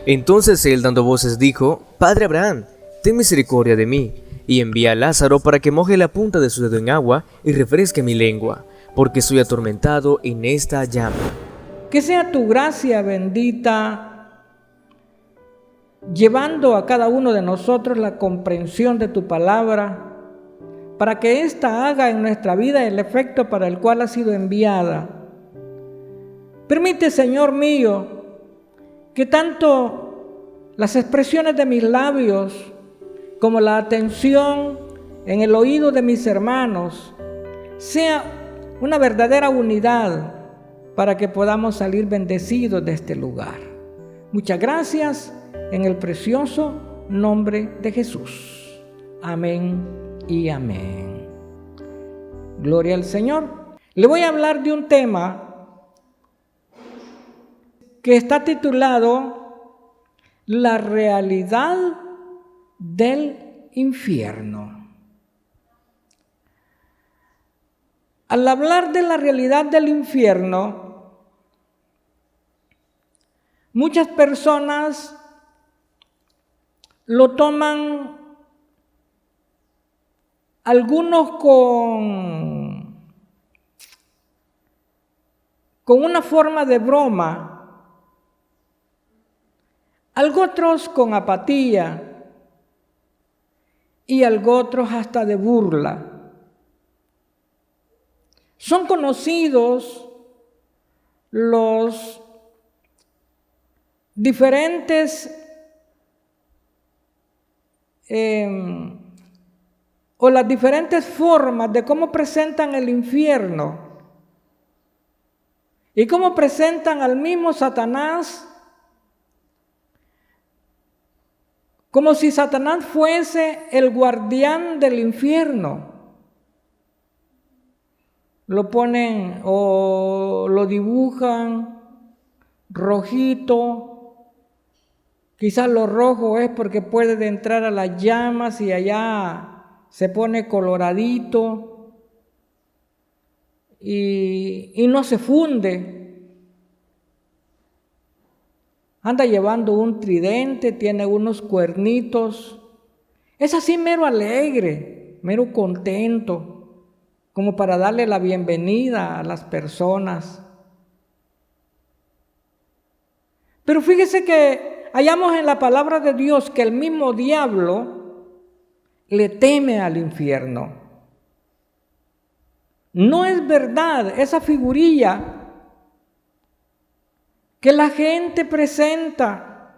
Entonces él, dando voces, dijo: Padre Abraham, ten misericordia de mí, y envía a Lázaro para que moje la punta de su dedo en agua y refresque mi lengua, porque soy atormentado en esta llama. Que sea tu gracia bendita, llevando a cada uno de nosotros la comprensión de tu palabra, para que ésta haga en nuestra vida el efecto para el cual ha sido enviada. Permite, Señor mío, que tanto las expresiones de mis labios como la atención en el oído de mis hermanos sea una verdadera unidad para que podamos salir bendecidos de este lugar. Muchas gracias en el precioso nombre de Jesús. Amén y amén. Gloria al Señor. Le voy a hablar de un tema que está titulado La realidad del infierno. Al hablar de la realidad del infierno, muchas personas lo toman, algunos con una forma de broma, otros con apatía y otros hasta de burla. Son conocidos los diferentes o las diferentes formas de cómo presentan el infierno y cómo presentan al mismo Satanás, como si Satanás fuese el guardián del infierno. Lo ponen o lo dibujan rojito. Quizás lo rojo es porque puede entrar a las llamas y allá se pone coloradito y no se funde. Anda llevando un tridente, tiene unos cuernitos. Es así mero alegre, mero contento, como para darle la bienvenida a las personas. Pero fíjese que hallamos en la palabra de Dios que el mismo diablo le teme al infierno. No es verdad esa figurilla que la gente presenta,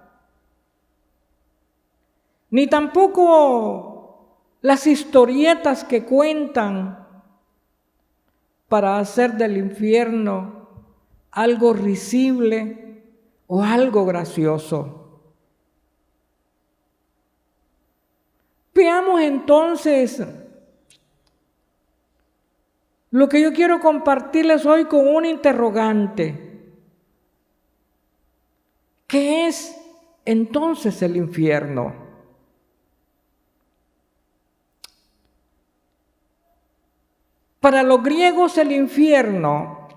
ni tampoco las historietas que cuentan para hacer del infierno algo risible o algo gracioso. Veamos entonces lo que yo quiero compartirles hoy con un interrogante. ¿Qué es entonces el infierno? Para los griegos el infierno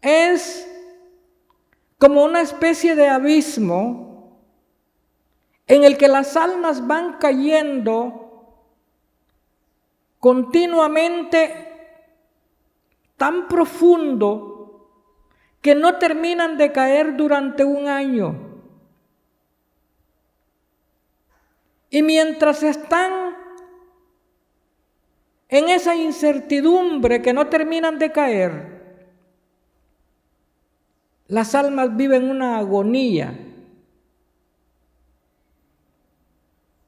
es como una especie de abismo en el que las almas van cayendo continuamente tan profundo que no terminan de caer durante un año. Y mientras están en esa incertidumbre que no terminan de caer, las almas viven una agonía.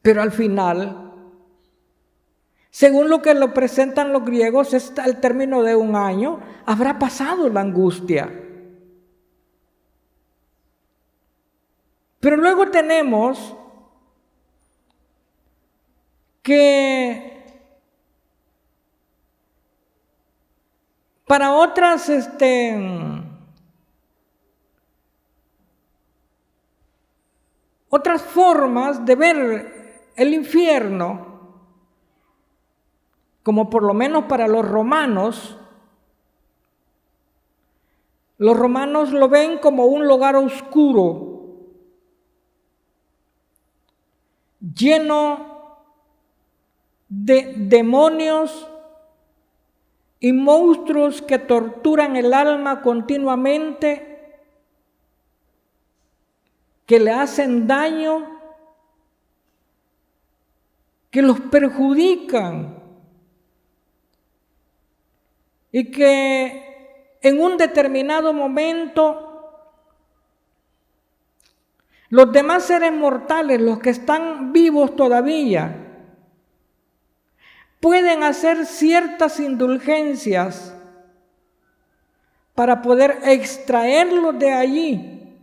Pero al final, según lo que lo presentan los griegos, al término de un año, habrá pasado la angustia. Pero luego tenemos que para otras formas de ver el infierno, como por lo menos para los romanos, Los romanos lo ven como un lugar oscuro, lleno de demonios y monstruos que torturan el alma continuamente, que le hacen daño, que los perjudican y que en un determinado momento los demás seres mortales, los que están vivos todavía, pueden hacer ciertas indulgencias para poder extraerlos de allí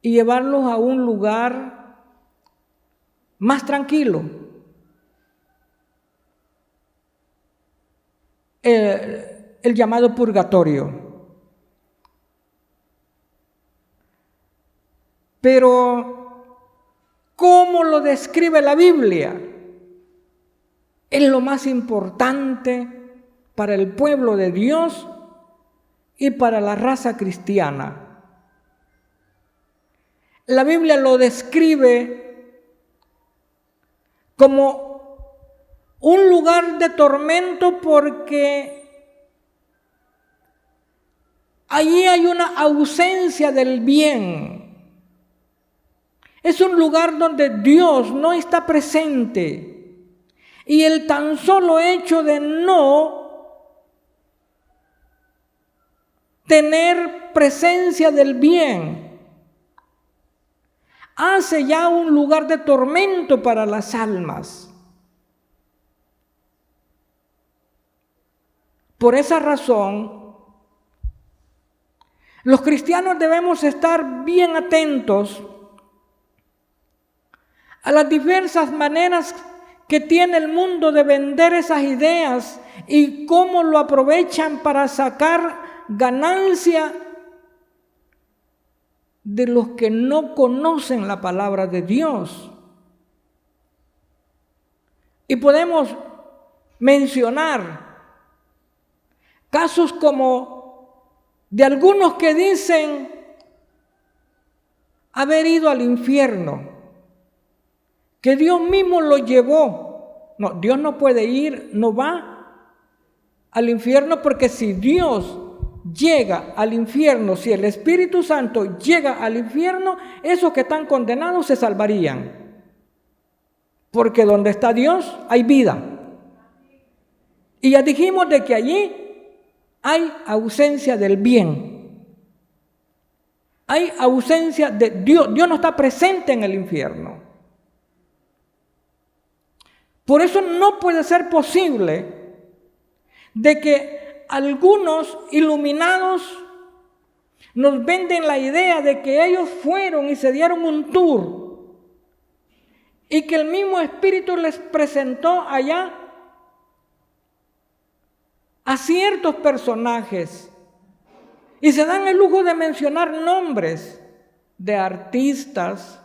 y llevarlos a un lugar más tranquilo. El llamado purgatorio. Pero, ¿cómo lo describe la Biblia? Es lo más importante para el pueblo de Dios y para la raza cristiana. La Biblia lo describe como un lugar de tormento porque allí hay una ausencia del bien. Es un lugar donde Dios no está presente. Y el tan solo hecho de no tener presencia del bien hace ya un lugar de tormento para las almas. Por esa razón, los cristianos debemos estar bien atentos a las diversas maneras que tiene el mundo de vender esas ideas y cómo lo aprovechan para sacar ganancia de los que no conocen la palabra de Dios. Y podemos mencionar casos como de algunos que dicen haber ido al infierno, que Dios mismo lo llevó. No, Dios no puede ir, no va al infierno, porque si Dios llega al infierno, si el Espíritu Santo llega al infierno, esos que están condenados se salvarían. Porque donde está Dios hay vida. Y ya dijimos de que allí hay ausencia del bien. Hay ausencia de Dios. Dios no está presente en el infierno. Por eso no puede ser posible de que algunos iluminados nos venden la idea de que ellos fueron y se dieron un tour y que el mismo Espíritu les presentó allá a ciertos personajes y se dan el lujo de mencionar nombres de artistas,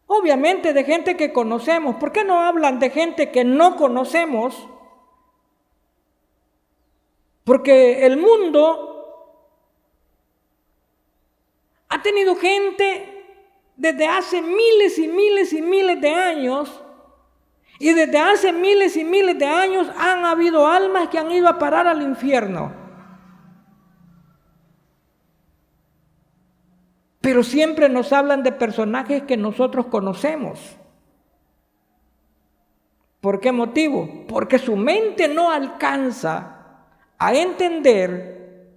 obviamente de gente que conocemos. ¿Por qué no hablan de gente que no conocemos? Porque el mundo ha tenido gente desde hace miles y miles y miles de años, y desde hace miles y miles de años han habido almas que han ido a parar al infierno. Pero siempre nos hablan de personajes que nosotros conocemos. ¿Por qué motivo? Porque su mente no alcanza a entender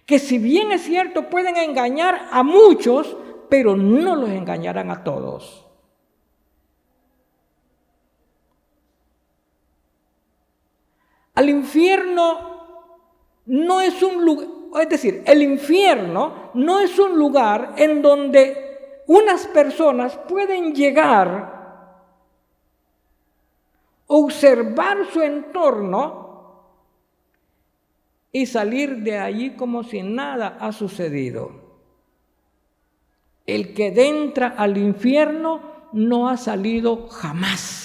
que, si bien es cierto, pueden engañar a muchos, pero no los engañarán a todos. Al infierno no es un lugar, es decir, el infierno no es un lugar en donde unas personas pueden llegar, observar su entorno y salir de allí como si nada ha sucedido. El que entra al infierno no ha salido jamás.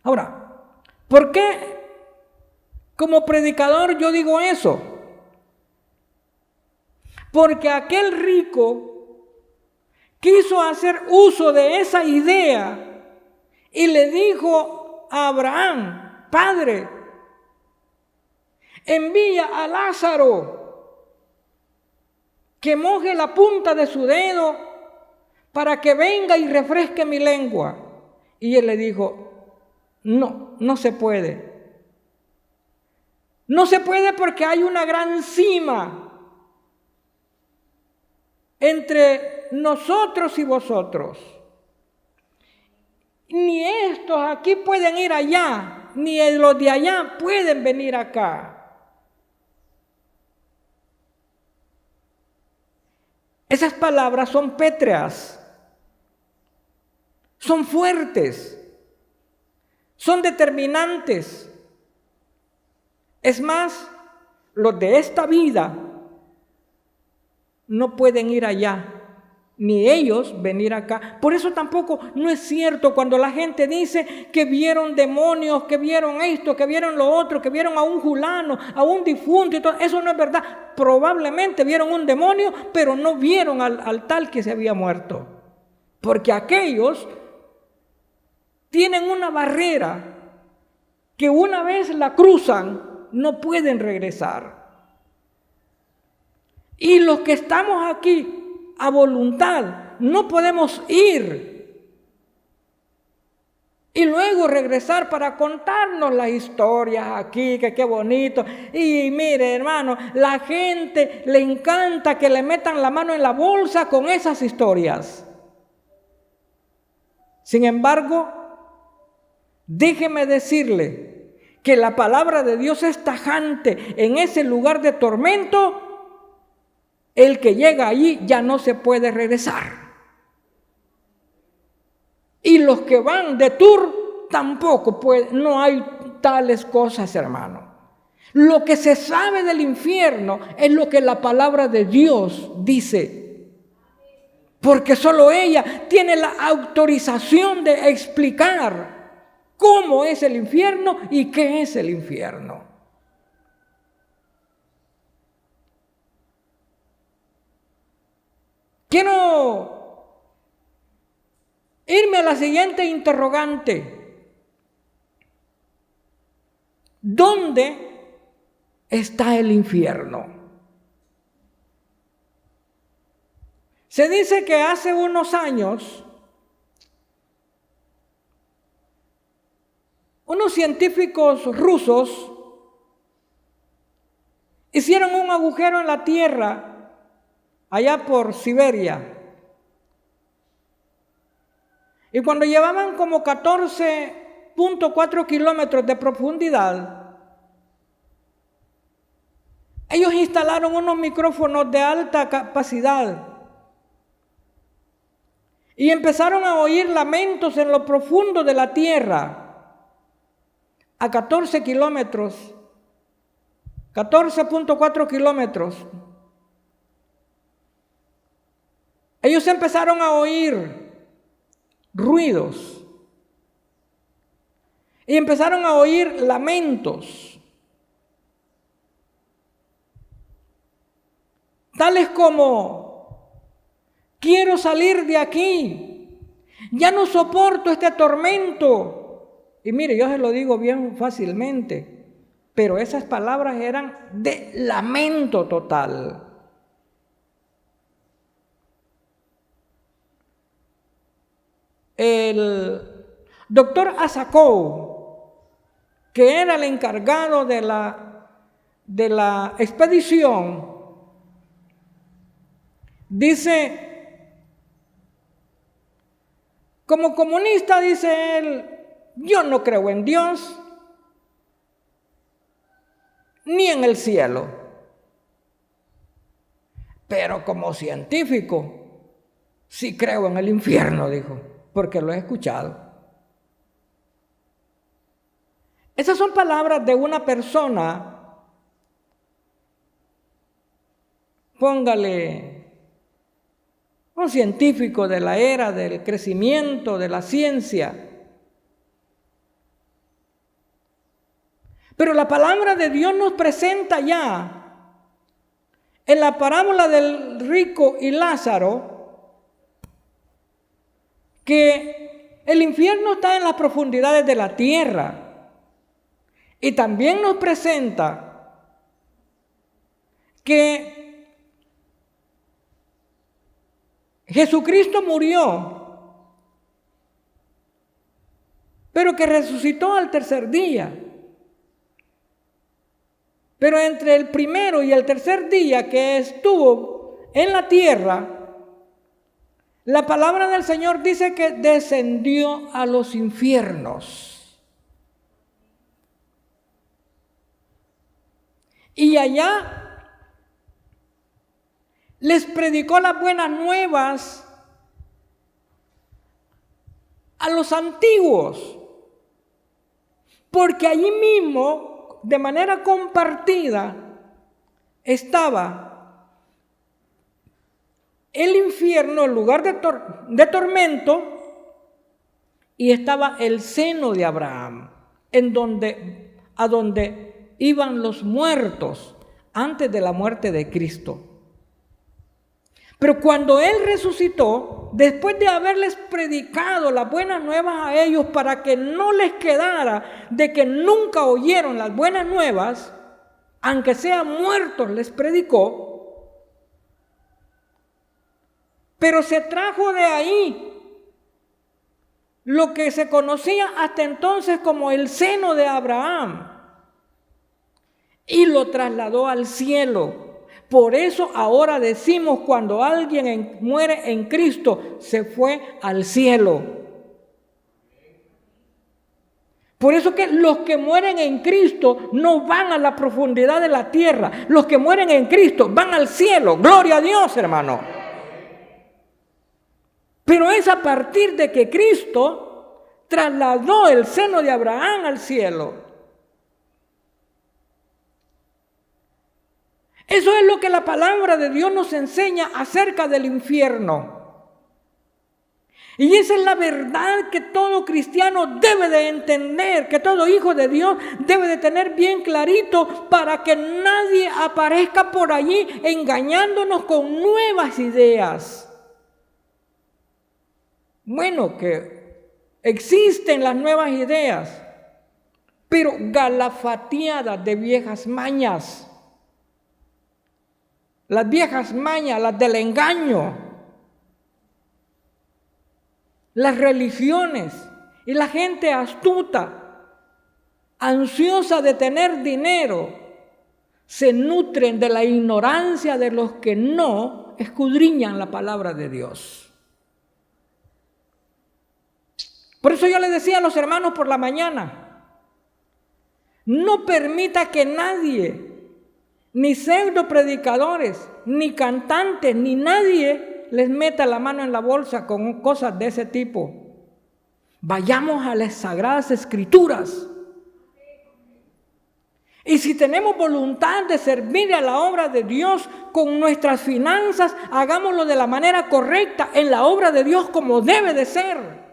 Ahora, ¿Por qué como predicador yo digo eso? Porque aquel rico quiso hacer uso de esa idea y le dijo a Abraham: Padre, envía a Lázaro que moje la punta de su dedo para que venga y refresque mi lengua. Y él le dijo: no, no se puede. No se puede porque hay una gran cima entre nosotros y vosotros. Ni estos aquí pueden ir allá, ni los de allá pueden venir acá. Esas palabras son pétreas, son fuertes, son determinantes. Es más, los de esta vida no pueden ir allá, ni ellos venir acá. Por eso tampoco no es cierto cuando la gente dice que vieron demonios, que vieron esto, que vieron lo otro, que vieron a un fulano, a un difunto y todo. Eso no es verdad. Probablemente vieron un demonio, pero no vieron al tal que se había muerto. Porque aquellos tienen una barrera que una vez la cruzan, no pueden regresar. Y los que estamos aquí a voluntad, no podemos ir y luego regresar para contarnos las historias aquí, que qué bonito. Y mire, hermano, la gente le encanta que le metan la mano en la bolsa con esas historias. Sin embargo, déjeme decirle que la palabra de Dios es tajante. En ese lugar de tormento, el que llega allí ya no se puede regresar. Y los que van de tour tampoco pueden. No hay tales cosas, hermano. Lo que se sabe del infierno es lo que la palabra de Dios dice. Porque solo ella tiene la autorización de explicar cómo es el infierno y qué es el infierno. Quiero irme a la siguiente interrogante. ¿Dónde está el infierno? Se dice que hace unos años unos científicos rusos hicieron un agujero en la tierra allá por Siberia. Y cuando llevaban como 14.4 kilómetros de profundidad, ellos instalaron unos micrófonos de alta capacidad y empezaron a oír lamentos en lo profundo de la tierra. A 14 kilómetros, 14.4 kilómetros, ellos empezaron a oír ruidos y empezaron a oír lamentos, tales como: quiero salir de aquí, ya no soporto este tormento. Y mire, yo se lo digo bien fácilmente, pero esas palabras eran de lamento total. El doctor Asakov, que era el encargado de la expedición, dice, como comunista, dice él, yo no creo en Dios ni en el cielo, pero como científico sí creo en el infierno, dijo, porque lo he escuchado. Esas son palabras de una persona, póngale, un científico de la era del crecimiento de la ciencia, Pero la palabra de Dios nos presenta ya, en la parábola del rico y Lázaro, que el infierno está en las profundidades de la tierra. Y también nos presenta que Jesucristo murió, pero que resucitó al tercer día. Pero entre el primero y el tercer día que estuvo en la tierra, la palabra del Señor dice que descendió a los infiernos. Y allá les predicó las buenas nuevas a los antiguos, porque allí mismo, de manera compartida, estaba el infierno, el lugar de tormento, y estaba el seno de Abraham, a donde iban los muertos antes de la muerte de Cristo. Pero cuando Él resucitó, después de haberles predicado las buenas nuevas a ellos para que no les quedara de que nunca oyeron las buenas nuevas, aunque sean muertos les predicó, pero se trajo de ahí lo que se conocía hasta entonces como el seno de Abraham y lo trasladó al cielo. Por eso ahora decimos, cuando alguien muere en Cristo, se fue al cielo. Por eso que los que mueren en Cristo no van a la profundidad de la tierra. Los que mueren en Cristo van al cielo. Gloria a Dios, hermano. Pero es a partir de que Cristo trasladó el seno de Abraham al cielo. Eso es lo que la palabra de Dios nos enseña acerca del infierno. Y esa es la verdad que todo cristiano debe de entender, que todo hijo de Dios debe de tener bien clarito, para que nadie aparezca por allí engañándonos con nuevas ideas. Bueno, que existen las nuevas ideas, pero galafateadas de viejas mañas. Las viejas mañas, las del engaño, las religiones y la gente astuta, ansiosa de tener dinero, se nutren de la ignorancia de los que no escudriñan la palabra de Dios. Por eso yo les decía a los hermanos por la mañana, no permita que nadie, ni pseudo predicadores, ni cantantes, ni nadie les meta la mano en la bolsa con cosas de ese tipo. Vayamos a las Sagradas Escrituras. Y si tenemos voluntad de servir a la obra de Dios con nuestras finanzas, hagámoslo de la manera correcta, en la obra de Dios como debe de ser,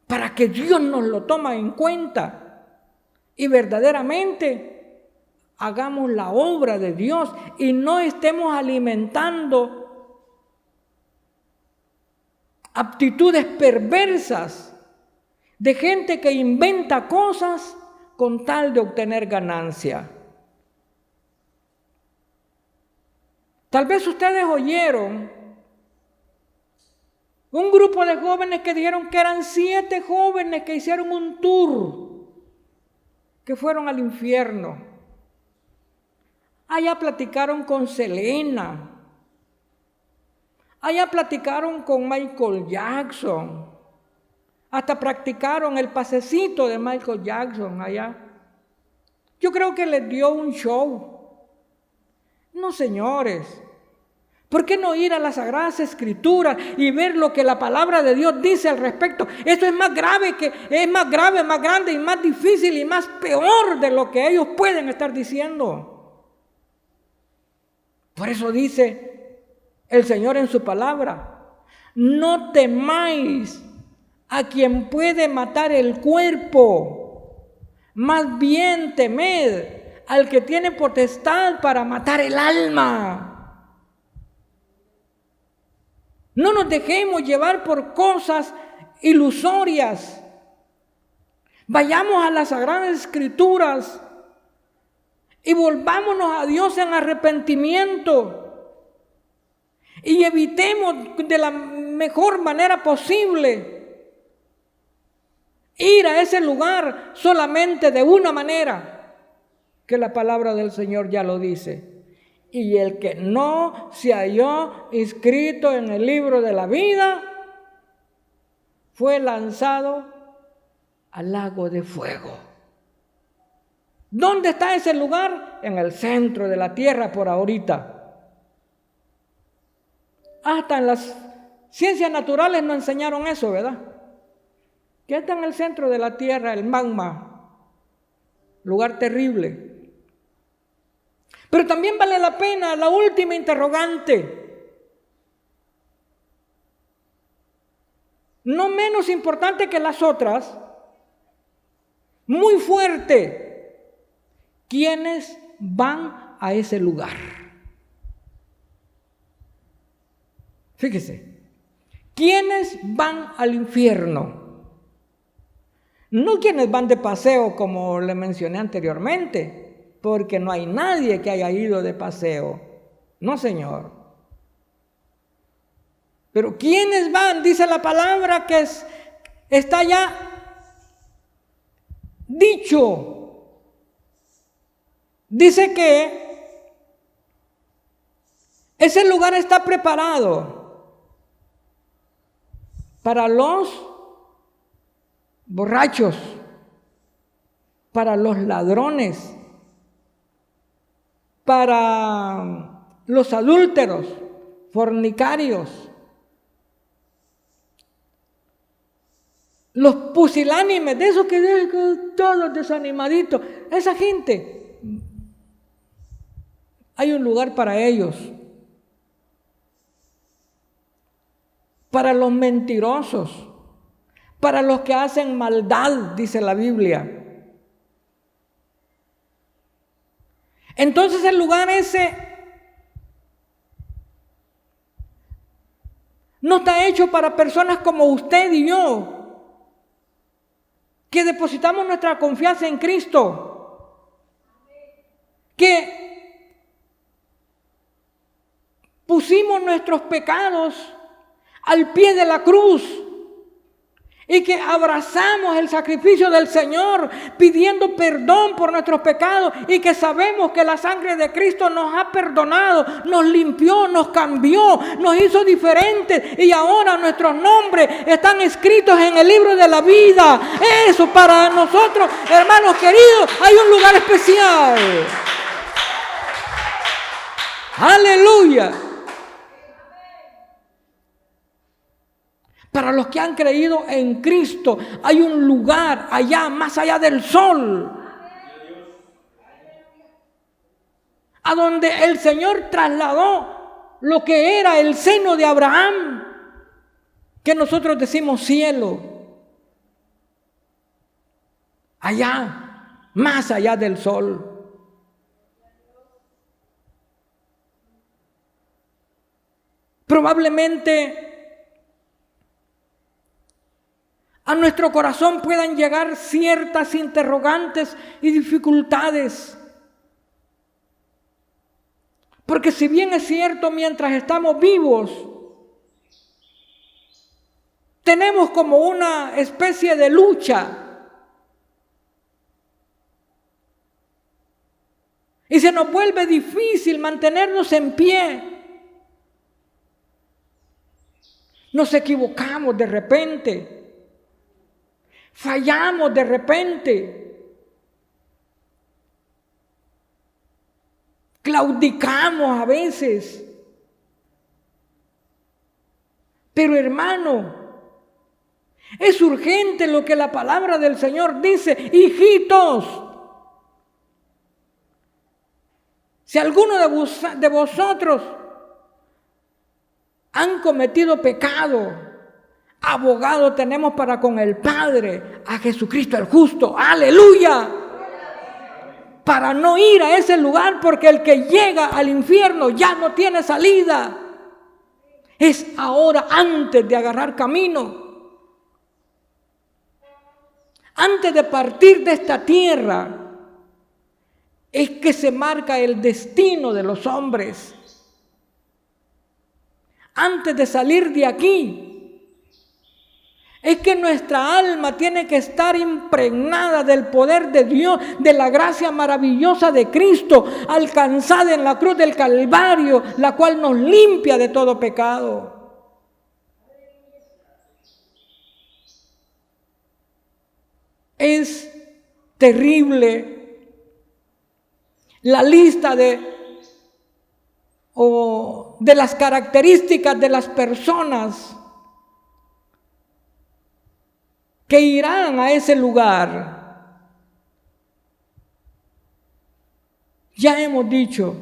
para que Dios nos lo tome en cuenta y verdaderamente hagamos la obra de Dios y no estemos alimentando aptitudes perversas de gente que inventa cosas con tal de obtener ganancia. Tal vez ustedes oyeron un grupo de jóvenes que dijeron que eran 7 jóvenes que hicieron un tour, que fueron al infierno. Allá platicaron con Selena, allá platicaron con Michael Jackson, hasta practicaron el pasecito de Michael Jackson allá. Yo creo que les dio un show. No, señores, ¿por qué no ir a las Sagradas Escrituras y ver lo que la palabra de Dios dice al respecto? Esto es más grave, más grande y más difícil y más peor de lo que ellos pueden estar diciendo. Por eso dice el Señor en su palabra, no temáis a quien puede matar el cuerpo, Más bien temed al que tiene potestad para matar el alma. No nos dejemos llevar por cosas ilusorias. Vayamos a las Sagradas Escrituras y volvámonos a Dios en arrepentimiento y evitemos de la mejor manera posible ir a ese lugar solamente de una manera, que la palabra del Señor ya lo dice. Y el que no se halló inscrito en el libro de la vida fue lanzado al lago de fuego. ¿Dónde está ese lugar? En el centro de la tierra por ahorita. Hasta en las ciencias naturales nos enseñaron eso, ¿verdad? Que está en el centro de la tierra, el magma, lugar terrible. Pero también vale la pena la última interrogante, no menos importante que las otras, muy fuerte. ¿Quiénes van a ese lugar? Fíjese, ¿quiénes van al infierno? No quienes van de paseo, como le mencioné anteriormente, porque no hay nadie que haya ido de paseo. No, Señor. Pero ¿quiénes van? Dice la palabra que está ya dicho. Dice que ese lugar está preparado para los borrachos, para los ladrones, para los adúlteros, fornicarios, los pusilánimes, de esos que todos desanimaditos, esa gente. Hay un lugar para ellos. Para los mentirosos, para los que hacen maldad, dice la Biblia. Entonces el lugar ese no está hecho para personas como usted y yo, que depositamos nuestra confianza en Cristo, que pusimos nuestros pecados al pie de la cruz y que abrazamos el sacrificio del Señor pidiendo perdón por nuestros pecados y que sabemos que la sangre de Cristo nos ha perdonado, nos limpió, nos cambió, nos hizo diferentes y ahora nuestros nombres están escritos en el libro de la vida. Eso para nosotros, hermanos queridos, hay un lugar especial. Aleluya. Para los que han creído en Cristo, hay un lugar allá, más allá del sol, a donde el Señor trasladó lo que era el seno de Abraham, que nosotros decimos cielo. Allá, más allá del sol. Probablemente a nuestro corazón puedan llegar ciertas interrogantes y dificultades. Porque si bien es cierto, mientras estamos vivos, tenemos como una especie de lucha. Y se nos vuelve difícil mantenernos en pie. Nos equivocamos de repente. Fallamos de repente, claudicamos a veces, pero hermano, es urgente lo que la palabra del Señor dice: hijitos, si alguno de vosotros han cometido pecado, abogado tenemos para con el Padre, a Jesucristo el justo. ¡Aleluya! para no ir a ese lugar, porque el que llega al infierno ya no tiene salida. Es ahora, antes de agarrar camino, antes de partir de esta tierra, es que se marca el destino de los hombres. Antes de salir de aquí, es que nuestra alma tiene que estar impregnada del poder de Dios, de la gracia maravillosa de Cristo, alcanzada en la cruz del Calvario, la cual nos limpia de todo pecado. Es terrible la lista de las características de las personas que irán a ese lugar. Ya hemos dicho,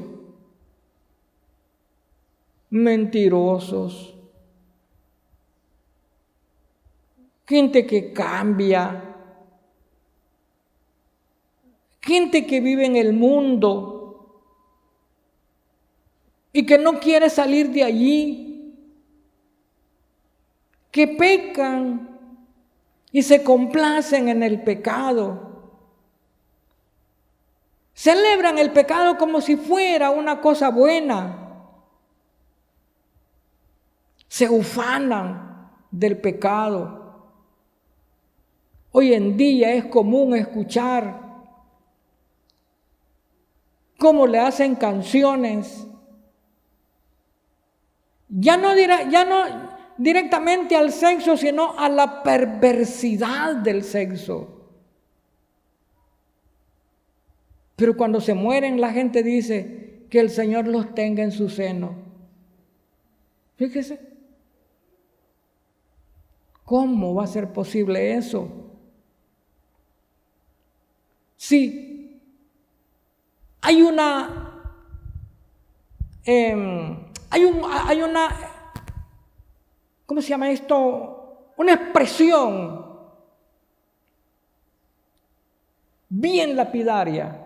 mentirosos, gente que cambia, gente que vive en el mundo y que no quiere salir de allí, que pecan y se complacen en el pecado. Celebran el pecado como si fuera una cosa buena. Se ufanan del pecado. Hoy en día es común escuchar cómo le hacen canciones, ya no directamente al sexo, sino a la perversidad del sexo. Pero cuando se mueren, la gente dice que el Señor los tenga en su seno. Fíjese, ¿cómo va a ser posible eso? Sí. Hay una, ¿cómo se llama esto? Una expresión bien lapidaria.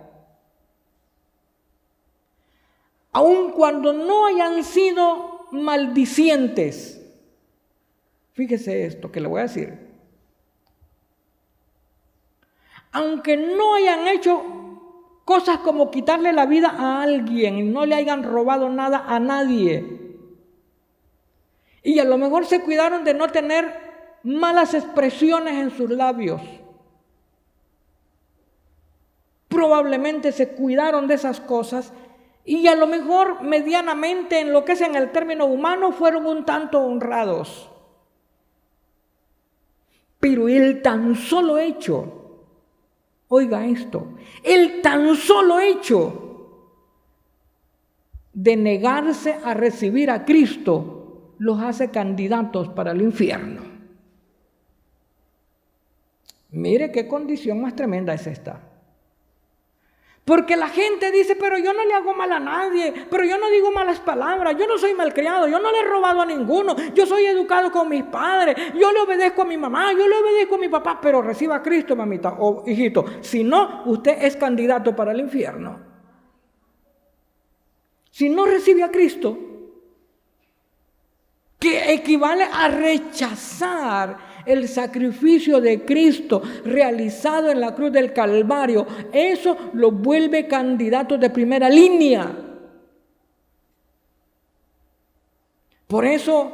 Aun cuando no hayan sido maldicientes. Fíjese esto que le voy a decir. Aunque no hayan hecho cosas como quitarle la vida a alguien y no le hayan robado nada a nadie. Y a lo mejor se cuidaron de no tener malas expresiones en sus labios. Probablemente se cuidaron de esas cosas y a lo mejor medianamente en lo que es en el término humano fueron un tanto honrados. Pero el tan solo hecho, oiga esto, el tan solo hecho de negarse a recibir a Cristo los hace candidatos para el infierno. Mire qué condición más tremenda es esta. Porque la gente dice, pero yo no le hago mal a nadie, pero yo no digo malas palabras, yo no soy malcriado, yo no le he robado a ninguno, yo soy educado con mis padres, yo le obedezco a mi mamá, yo le obedezco a mi papá, pero reciba a Cristo, mamita o hijito, si no, usted es candidato para el infierno. Si no recibe a Cristo, que equivale a rechazar el sacrificio de Cristo realizado en la cruz del Calvario, eso lo vuelve candidato de primera línea. Por eso,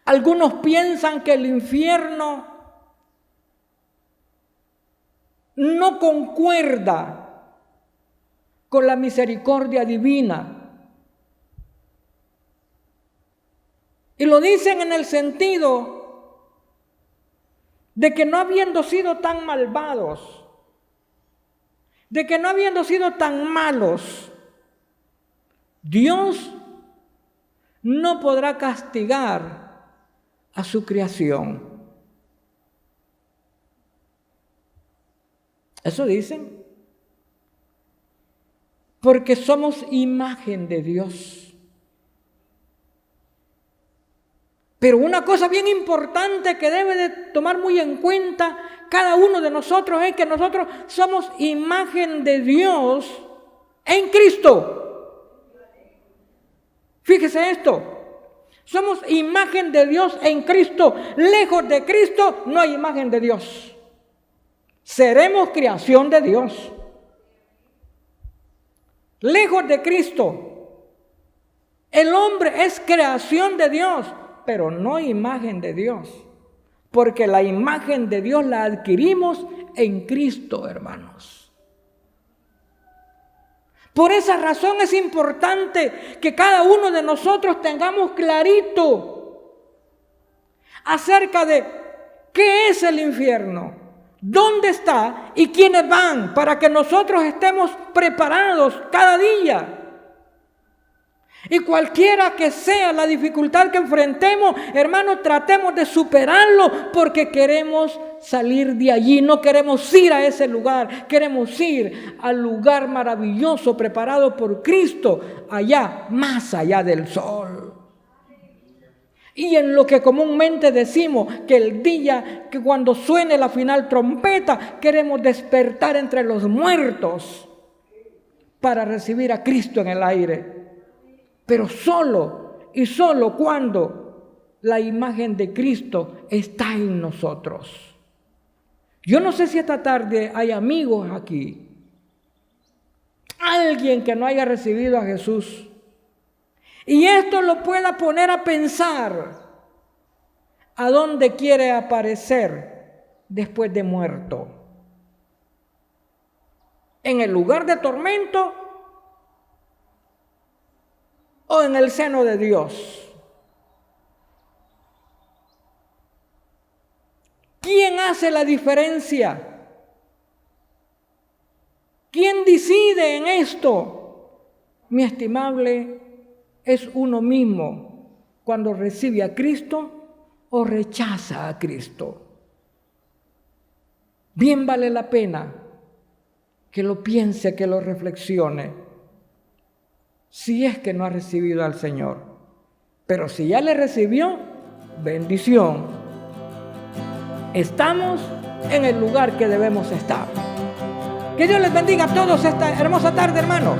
algunos piensan que el infierno no concuerda con la misericordia divina. Y lo dicen en el sentido de que no habiendo sido tan malvados, de que no habiendo sido tan malos, Dios no podrá castigar a su creación. Eso dicen. Porque somos imagen de Dios. Pero una cosa bien importante que debe de tomar muy en cuenta cada uno de nosotros es que nosotros somos imagen de Dios en Cristo. Fíjese esto. Somos imagen de Dios en Cristo. Lejos de Cristo no hay imagen de Dios. Seremos creación de Dios. Lejos de Cristo, el hombre es creación de Dios, pero no imagen de Dios. Porque la imagen de Dios la adquirimos en Cristo, hermanos. Por esa razón es importante que cada uno de nosotros tengamos clarito acerca de qué es el infierno, dónde está y quiénes van, para que nosotros estemos preparados cada día. Y cualquiera que sea la dificultad que enfrentemos, hermanos, tratemos de superarlo porque queremos salir de allí, no queremos ir a ese lugar, queremos ir al lugar maravilloso preparado por Cristo, allá, más allá del sol. Y en lo que comúnmente decimos que el día que cuando suene la final trompeta, queremos despertar entre los muertos para recibir a Cristo en el aire. Pero solo y solo cuando la imagen de Cristo está en nosotros. Yo no sé si esta tarde hay amigos aquí, alguien que no haya recibido a Jesús, y esto lo pueda poner a pensar a dónde quiere aparecer después de muerto. ¿En el lugar de tormento o en el seno de Dios? ¿Quién hace la diferencia? ¿Quién decide en esto? Mi estimable, es uno mismo cuando recibe a Cristo o rechaza a Cristo. Bien vale la pena que lo piense, que lo reflexione, si es que no ha recibido al Señor. Pero si ya le recibió, bendición. Estamos en el lugar que debemos estar. Que Dios les bendiga a todos esta hermosa tarde, hermanos.